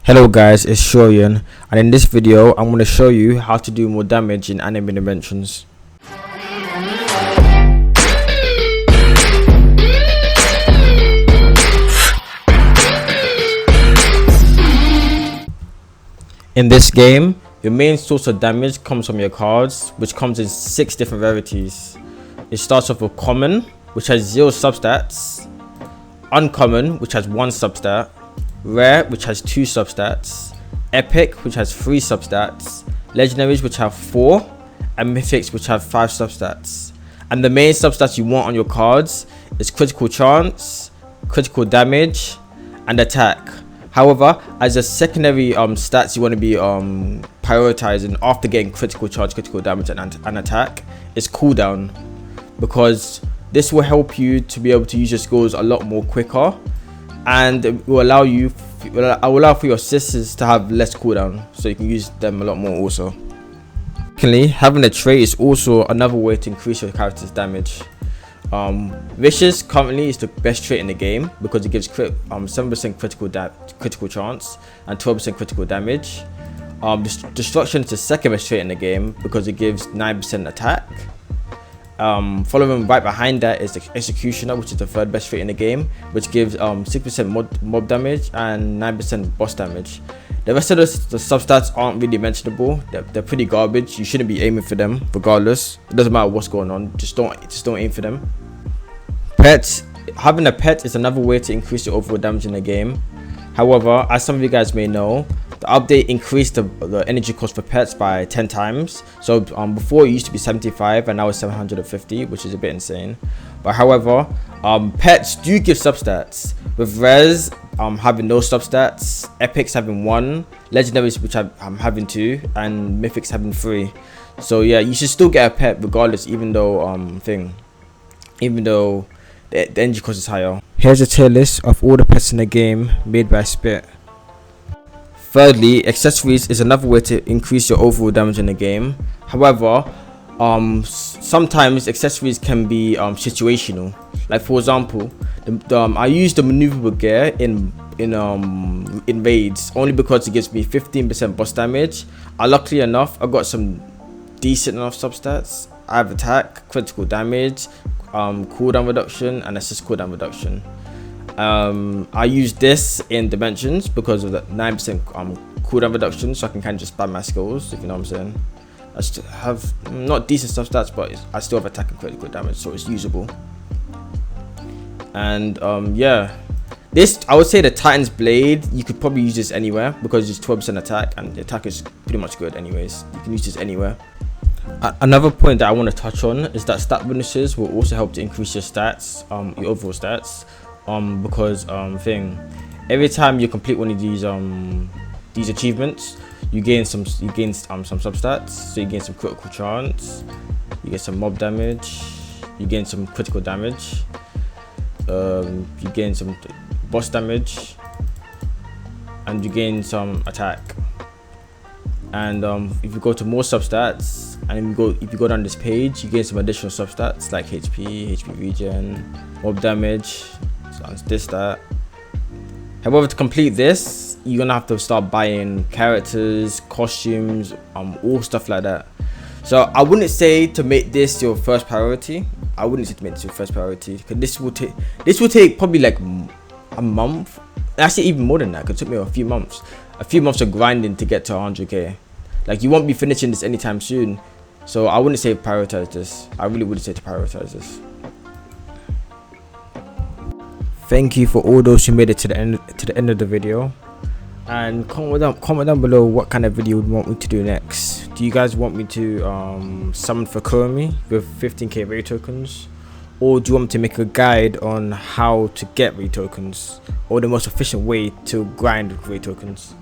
Hello guys, it's Shorian, and in this video I'm going to show you how to do more damage in Anime Dimensions. In this game, your main source of damage comes from your cards, which comes in 6 different rarities. It starts off with common, which has 0 substats, uncommon, which has 1 substat, rare, which has 2 substats, epic, which has 3 substats, legendaries, which have 4, and mythics, which have 5 substats. And the main substats you want on your cards is critical chance, critical damage, and attack. However, as a secondary stats you want to be prioritizing after getting critical charge, critical damage, and attack is cooldown, because this will help you to be able to use your skills a lot more quicker, and it will allow for your sisters to have less cooldown, so you can use them a lot more also. Secondly, having a trait is also another way to increase your character's damage. Vicious currently is the best trait in the game because it gives 7% critical chance and 12% critical damage. Destruction is the second best trait in the game because it gives 9% attack. Following right behind that is the Executioner, which is the third best trait in the game, which gives 6% mob damage and 9% boss damage. The rest of the substats aren't really mentionable. They're pretty garbage. You shouldn't be aiming for them regardless. It doesn't matter what's going on. Just don't aim for them. Pets. Having a pet is another way to increase your overall damage in the game. However, as some of you guys may know, the update increased the energy cost for pets by 10 times. So before it used to be 75 and now it's 750, which is a bit insane. But however, pets do give substats, with rares having no substats, epics having 1, legendaries which I'm having 2, and mythics having 3. So yeah, you should still get a pet regardless, even though the energy cost is higher. Here's a tier list of all the pets in the game made by Spit. Thirdly, accessories is another way to increase your overall damage in the game. However, sometimes accessories can be situational. Like for example, I use the maneuverable gear in raids only because it gives me 15% boss damage. Luckily enough, I got some decent enough substats. I have attack, critical damage, cooldown reduction, and assist cooldown reduction. I use this in Dimensions because of the 9% cooldown reduction, so I can kind of just spam my skills, if you know what I'm saying. I still have not decent substats, but I still have attack and critical damage, so it's usable. And yeah, this, I would say the Titan's Blade, you could probably use this anywhere because it's 12% attack, and the attack is pretty much good anyways. You can use this anywhere. Another point that I want to touch on is that stat bonuses will also help to increase your stats, your overall stats, because every time you complete one of these achievements, you gain some substats. So you gain some critical chance, you get some mob damage, you gain some critical damage, you gain some boss damage, and you gain some attack. And if you go to more substats, and if you go down this page, you gain some additional substats like HP regen, mob damage, that. However, to complete this, you're gonna have to start buying characters, costumes, all stuff like that. So I wouldn't say to make this your first priority. Because this will take probably like a month. Actually, even more than that. It took me a few months of grinding to get to 100k. Like, you won't be finishing this anytime soon. So I wouldn't say prioritize this. I really wouldn't say to prioritize this. Thank you for all those who made it to the end of the video, and comment down below what kind of video you would want me to do next. Do you guys want me to summon for Kurumi with 15k raid tokens, or do you want me to make a guide on how to get raid tokens, or the most efficient way to grind raid tokens?